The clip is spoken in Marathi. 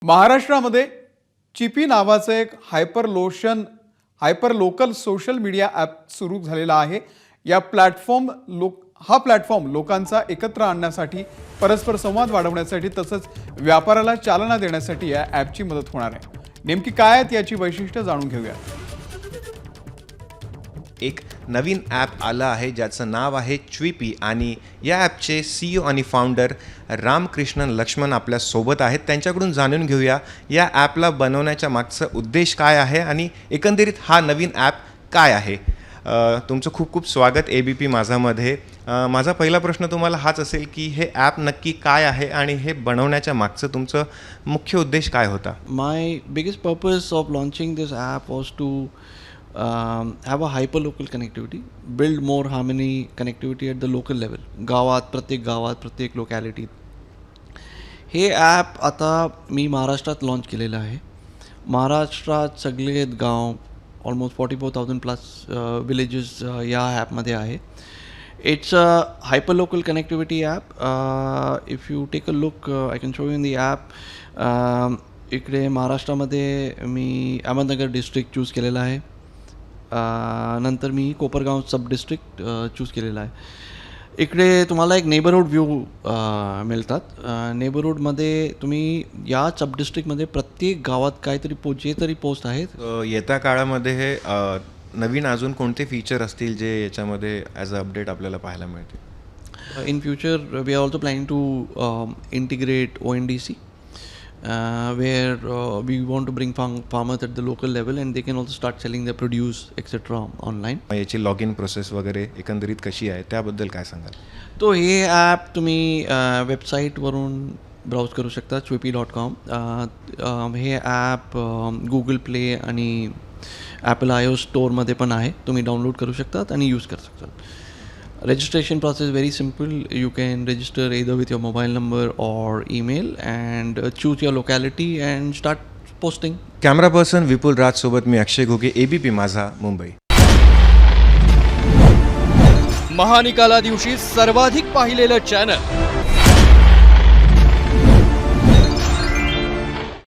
महाराष्ट्रामध्ये चिपी नावाचं एक hyper local social media app सुरू झालेला आहे. हा प्लॅटफॉर्म लोकांचा एकत्र आणण्यासाठी, परस्पर संवाद वाढवण्यासाठी तसंच व्यापाराला चालना देण्यासाठी या ॲपची मदत होणार आहे. नेमकी काय आहेत याची वैशिष्ट्ये जाणून घेऊया. एक नवीन ॲप आलं आहे ज्याचं नाव आहे च्विपी आणि या ॲपचे CEO आणि फाउंडर रामकृष्णन लक्ष्मण आपल्या सोबत आहेत. त्यांच्याकडून जाणून घेऊया या ॲपला बनवण्याच्या मागचा उद्देश काय आहे आणि एकंदरीत हा नवीन ॲप काय आहे. तुमचं खूप खूप स्वागत ABP माझामध्ये. माझा पहिला प्रश्न तुम्हाला हाच असेल की हे ॲप नक्की काय आहे आणि हे बनवण्याच्या मागचं तुमचं मुख्य उद्देश काय होता. My biggest purpose of launching this app was to have a hyper-local connectivity, build more harmony connectivity at the local level. प्रत्येक गावात, प्रत्येक लोकॅलिटीत. हे ॲप आता मी महाराष्ट्रात लॉन्च केलेलं आहे. महाराष्ट्रात सगळे गाव ऑलमोस्ट 44,000 प्लस विलेजेस या ॲपमध्ये आहे. It's a hyper local connectivity app. If you take a look, I can show you in the app. इकडे महाराष्ट्रामध्ये मी अहमदनगर डिस्ट्रिक्ट चूज केलेला आहे. नंतर मी कोपरगाव सब डिस्ट्रिक्ट चूज केलेला आहे. इकडे तुम्हाला एक नेबरहूड व्ह्यू मिळतात. नेबरहूडमध्ये तुम्ही या सब डिस्ट्रिक्टमध्ये प्रत्येक गावात काहीतरी जे तरी पोस्ट आहेत. येत्या काळामध्ये हे नवीन अजून कोणते फीचर असतील जे याच्यामध्ये ॲज अ अपडेट आपल्याला पाहायला मिळतील. In future we are also planning to integrate ONDC. Where we want to bring farmers at the local level and they can also start selling their produce etc. online. याची लॉग इन प्रोसेस वगैरे एकंदरीत कशी आहे त्याबद्दल काय सांगाल. तो हे ॲप तुम्ही वेबसाईटवरून ब्राउज करू शकता च्विपी.com. हे ॲप गुगल प्ले आणि ॲपल iOS स्टोअरमध्ये पण आहे. तुम्ही डाउनलोड करू शकतात आणि यूज करू शकतात. Registration process is very simple. You can register either with your mobile number or email and choose your locality and start posting. Camera person Vipul Raj सोबत मी अक्षय घोगे, ABP माझा, मुंबई. महानिकाला दिवशी सर्वाधिक पाहिलेलं चॅनल